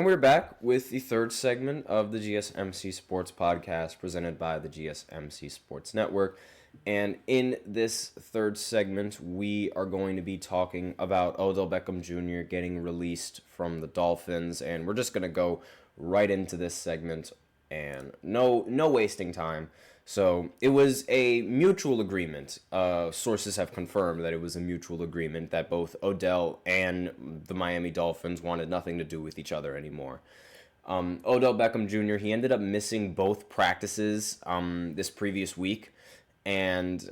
And we're back with the third segment of the GSMC Sports Podcast presented by the GSMC Sports Network. And in this third segment, we are going to be talking about Odell Beckham Jr. getting released from the Dolphins. And we're just going to go right into this segment and no wasting time. So it was a mutual agreement. Sources have confirmed that it was a mutual agreement that both Odell and the Miami Dolphins wanted nothing to do with each other anymore. Odell Beckham Jr., he ended up missing both practices this previous week and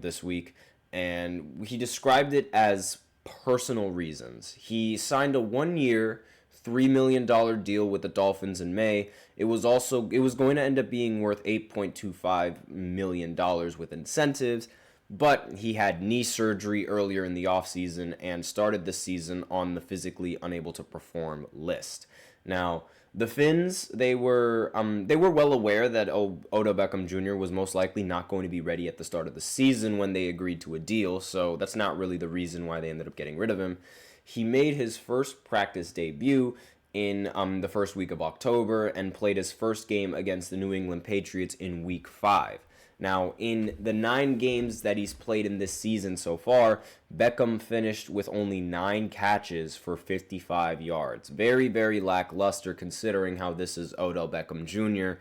this week. And he described it as personal reasons. He signed a 1-year, $3 million deal with the Dolphins in May. It was going to end up being worth $8.25 million with incentives, but he had knee surgery earlier in the offseason and started the season on the physically unable to perform list. Now, the Finns, they were well aware that Odell Beckham Jr. was most likely not going to be ready at the start of the season when they agreed to a deal, so that's not really the reason why they ended up getting rid of him. He made his first practice debut in the first week of October and played his first game against the New England Patriots in Week 5. Now, in the 9 games that he's played in this season so far, Beckham finished with only 9 catches for 55 yards. Very, very lackluster considering how this is Odell Beckham Jr.,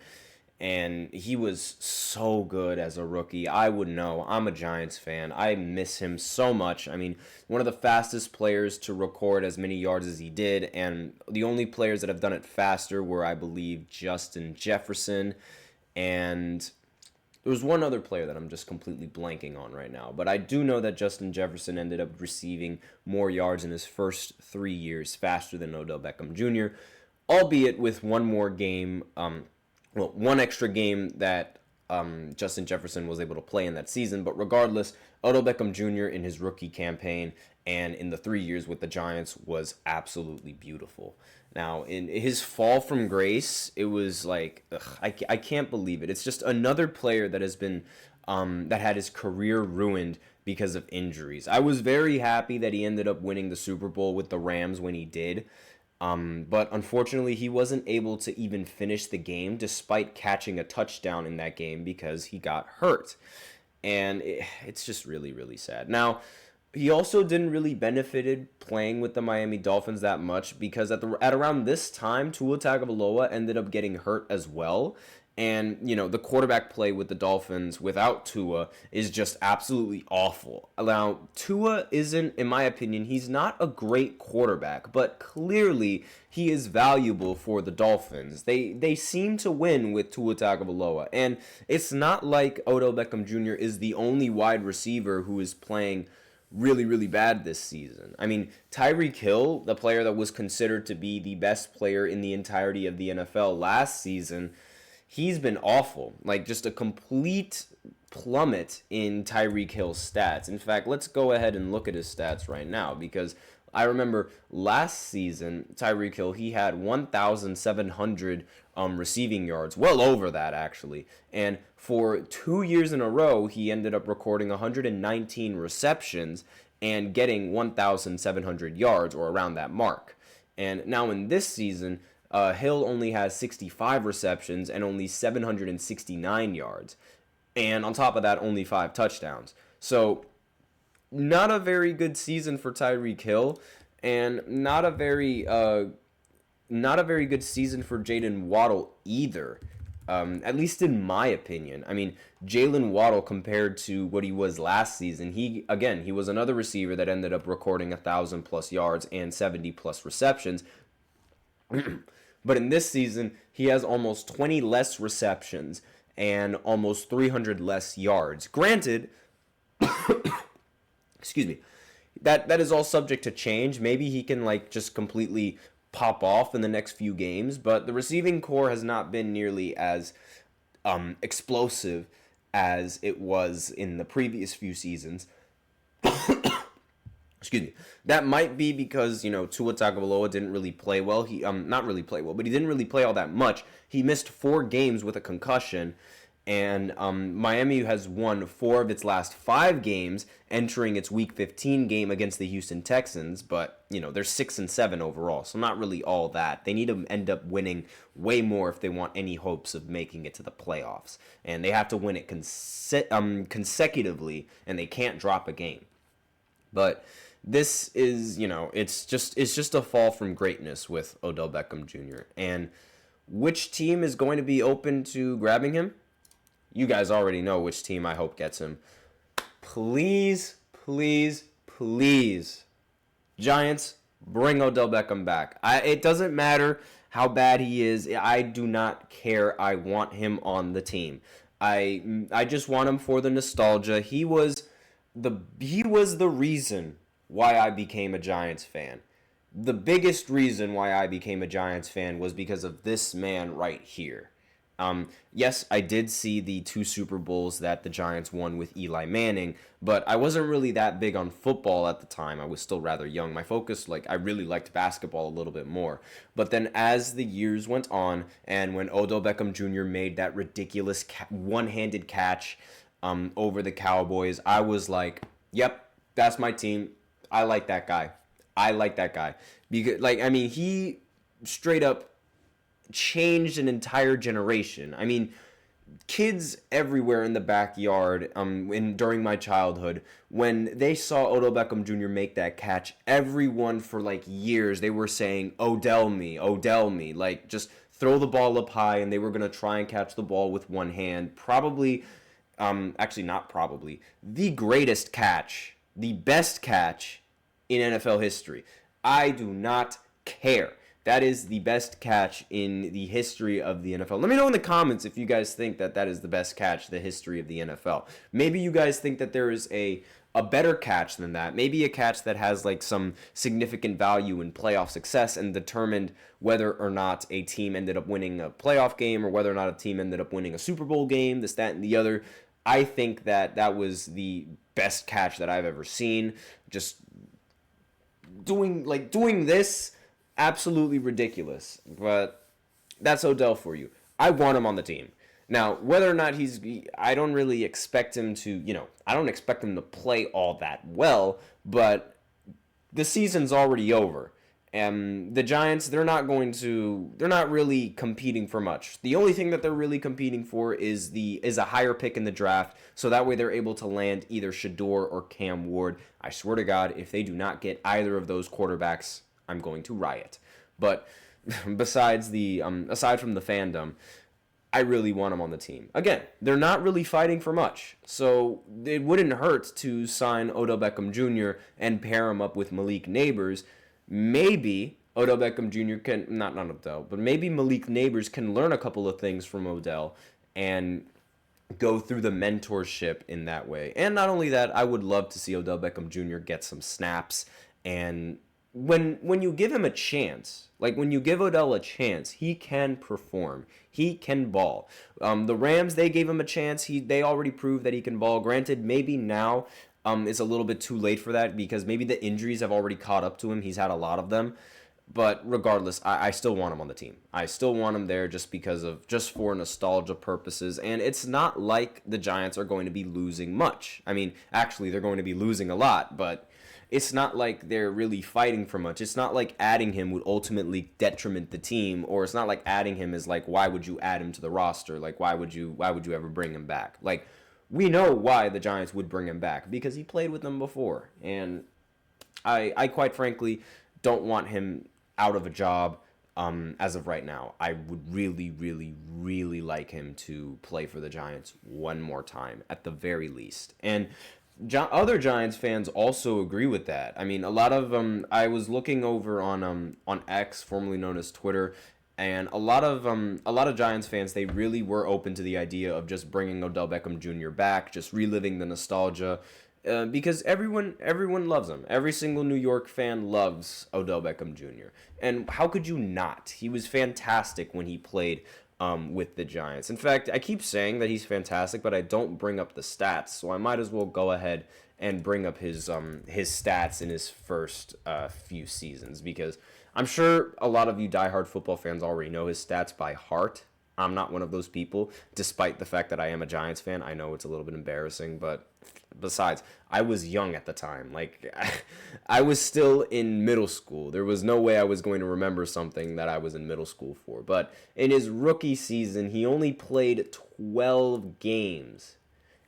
and he was so good as a rookie. I would know. I'm a Giants fan. I miss him so much. I mean, one of the fastest players to record as many yards as he did, and the only players that have done it faster were, I believe, Justin Jefferson, and there was one other player that I'm just completely blanking on right now. But I do know that Justin Jefferson ended up receiving more yards in his first 3 years faster than Odell Beckham Jr., albeit with one more game, one extra game that Justin Jefferson was able to play in that season. But regardless, Odell Beckham Jr. in his rookie campaign and in the 3 years with the Giants was absolutely beautiful. Now, in his fall from grace, it was like, I can't believe it. It's just another player that has been, that had his career ruined because of injuries. I was very happy that he ended up winning the Super Bowl with the Rams when he did. But unfortunately, he wasn't able to even finish the game despite catching a touchdown in that game because he got hurt. And it's just really, really sad. Now, he also didn't really benefited playing with the Miami Dolphins that much because at around this time, Tua Tagovailoa ended up getting hurt as well. And, the quarterback play with the Dolphins without Tua is just absolutely awful. Now, Tua isn't, in my opinion, he's not a great quarterback, but clearly he is valuable for the Dolphins. They seem to win with Tua Tagovailoa. And it's not like Odell Beckham Jr. is the only wide receiver who is playing really, really bad this season. I mean, Tyreek Hill, the player that was considered to be the best player in the entirety of the NFL last season, he's been awful. Like, just a complete plummet in Tyreek Hill's stats. In fact, let's go ahead and look at his stats right now because I remember last season, Tyreek Hill, he had 1,700 receiving yards, well over that actually. And for 2 years in a row, he ended up recording 119 receptions and getting 1,700 yards or around that mark. And now in this season, Hill only has 65 receptions and only 769 yards. And on top of that, only 5 touchdowns. So, not a very good season for Tyreek Hill, and not a very good season for Jaylen Waddle either. At least in my opinion. I mean, Jaylen Waddle compared to what he was last season, he was another receiver that ended up recording 1,000+ yards and 70+ receptions. But in this season, he has almost 20 less receptions and almost 300 less yards. Granted, excuse me, that is all subject to change. Maybe he can just completely pop off in the next few games, but the receiving core has not been nearly as explosive as it was in the previous few seasons. Excuse me. That might be because, Tua Tagovailoa didn't really play well. He not really play well, but he didn't really play all that much. He missed 4 games with a concussion, And Miami has won 4 of its last 5 games, entering its Week 15 game against the Houston Texans. But they're 6-7 overall, so not really all that. They need to end up winning way more if they want any hopes of making it to the playoffs, and they have to win it consecutively, and they can't drop a game. But this is, it's just a fall from greatness with Odell Beckham Jr. And which team is going to be open to grabbing him? You guys already know which team I hope gets him. Please, please, please, Giants, bring Odell Beckham back. It doesn't matter how bad he is. I do not care. I want him on the team. I just want him for the nostalgia. He was the reason why I became a Giants fan. The biggest reason why I became a Giants fan was because of this man right here. Yes, I did see the 2 Super Bowls that the Giants won with Eli Manning, but I wasn't really that big on football at the time. I was still rather young. My focus, I really liked basketball a little bit more. But then as the years went on, and when Odell Beckham Jr. made that ridiculous one-handed catch over the Cowboys, I was like, yep, that's my team. I like that guy. Because, he straight up changed an entire generation. Kids everywhere in the backyard during my childhood, when they saw Odell Beckham Jr. make that catch, everyone for years, they were saying, Odell me, just throw the ball up high, and they were going to try and catch the ball with one hand. Probably, actually not probably, the greatest catch, the best catch in NFL history. I do not care. That is the best catch in the history of the NFL. Let me know in the comments if you guys think that is the best catch in the history of the NFL. Maybe you guys think that there is a better catch than that. Maybe a catch that has some significant value in playoff success and determined whether or not a team ended up winning a playoff game or whether or not a team ended up winning a Super Bowl game, this, that, and the other. I think that was the best catch that I've ever seen. Just doing this, absolutely ridiculous. But that's Odell for you. I want him on the team. Now, whether or not I don't really expect him to, I don't expect him to play all that well, but the season's already over. And the Giants, they're not really competing for much. The only thing that they're really competing for is a higher pick in the draft, so that way they're able to land either Shador or Cam Ward. I swear to God, if they do not get either of those quarterbacks, I'm going to riot. But aside from the fandom, I really want him on the team. Again, they're not really fighting for much, so it wouldn't hurt to sign Odell Beckham Jr. and pair him up with Malik Neighbors. Maybe Odell Beckham Jr. not Odell, but maybe Malik Neighbors can learn a couple of things from Odell and go through the mentorship in that way. And not only that, I would love to see Odell Beckham Jr. get some snaps. And when you give him a chance, when you give Odell a chance, he can perform. He can ball. The Rams, they gave him a chance. They already proved that he can ball. Granted, maybe now it's a little bit too late for that because maybe the injuries have already caught up to him. He's had a lot of them. But regardless, I still want him on the team. I still want him there just for nostalgia purposes. And it's not like the Giants are going to be losing much. Actually, they're going to be losing a lot, but it's not like they're really fighting for much. It's not like adding him would ultimately detriment the team, or it's not like adding him is why would you add him to the roster? Why would you ever bring him back? We know why the Giants would bring him back, because he played with them before. And I quite frankly don't want him out of a job as of right now. I would really, really, really like him to play for the Giants one more time, at the very least. And other Giants fans also agree with that. A lot of I was looking over on X, formerly known as Twitter, and a lot of Giants fans, they really were open to the idea of just bringing Odell Beckham Jr. back, just reliving the nostalgia, because everyone loves him. Every single New York fan loves Odell Beckham Jr. And how could you not? He was fantastic when he played with the Giants. In fact, I keep saying that he's fantastic, but I don't bring up the stats, so I might as well go ahead and bring up his stats in his first few seasons, because I'm sure a lot of you diehard football fans already know his stats by heart. I'm not one of those people, despite the fact that I am a Giants fan. I know it's a little bit embarrassing, but besides, I was young at the time. Like, I was still in middle school. There was no way I was going to remember something that I was in middle school for. But in his rookie season, he only played 12 games.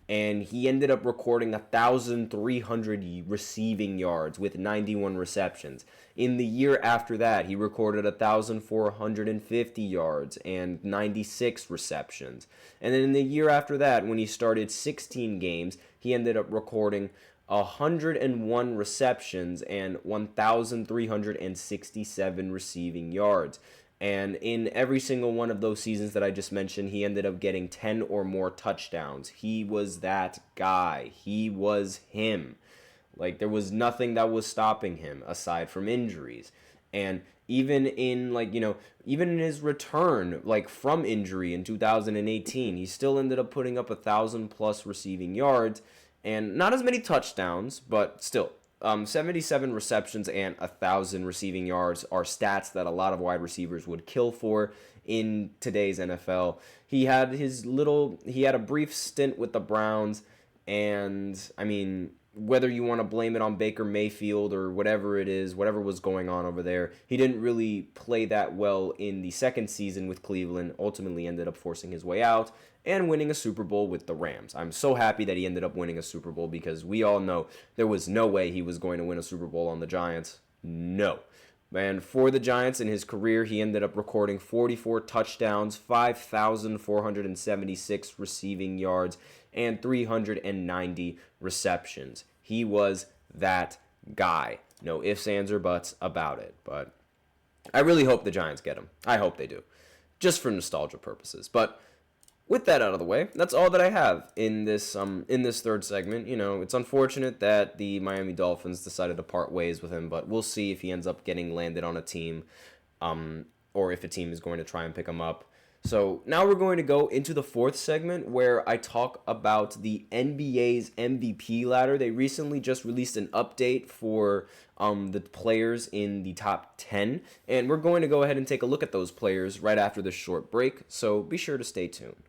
And he ended up recording 1,300 receiving yards with 91 receptions. In the year after that, he recorded 1,450 yards and 96 receptions. And then in the year after that, when he started 16 games, he ended up recording 101 receptions and 1,367 receiving yards. And in every single one of those seasons that I just mentioned, he ended up getting 10 or more touchdowns. He was that guy. He was him. Like, there was nothing that was stopping him aside from injuries. And even in, even in his return, from injury in 2018, he still ended up putting up 1,000+ receiving yards and not as many touchdowns, but still. 77 receptions and 1,000 receiving yards are stats that a lot of wide receivers would kill for in today's NFL. He had a brief stint with the Browns, and I mean, whether you want to blame it on Baker Mayfield or whatever it is, whatever was going on over there, he didn't really play that well in the second season with Cleveland, ultimately ended up forcing his way out and winning a Super Bowl with the Rams. I'm so happy that he ended up winning a Super Bowl because we all know there was no way he was going to win a Super Bowl on the Giants. No. And for the Giants in his career, he ended up recording 44 touchdowns, 5,476 receiving yards, and 390 receptions. He was that guy. No ifs, ands, or buts about it. But I really hope the Giants get him. I hope they do. Just for nostalgia purposes. But with that out of the way, that's all that I have in this third segment. You know, it's unfortunate that the Miami Dolphins decided to part ways with him, but we'll see if he ends up getting landed on a team, or if a team is going to try and pick him up. So now we're going to go into the fourth segment where I talk about the NBA's MVP ladder. They recently just released an update for the players in the top 10, and we're going to go ahead and take a look at those players right after this short break, so be sure to stay tuned.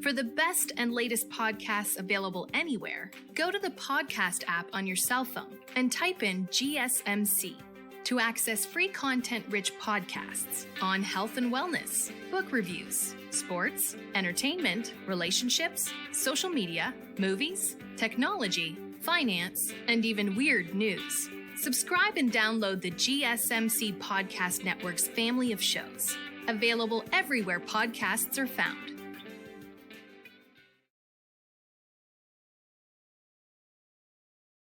For the best and latest podcasts available anywhere, go to the podcast app on your cell phone and type in GSMC to access free content-rich podcasts on health and wellness, book reviews, sports, entertainment, relationships, social media, movies, technology, finance, and even weird news. Subscribe and download the GSMC Podcast Network's family of shows, available everywhere podcasts are found.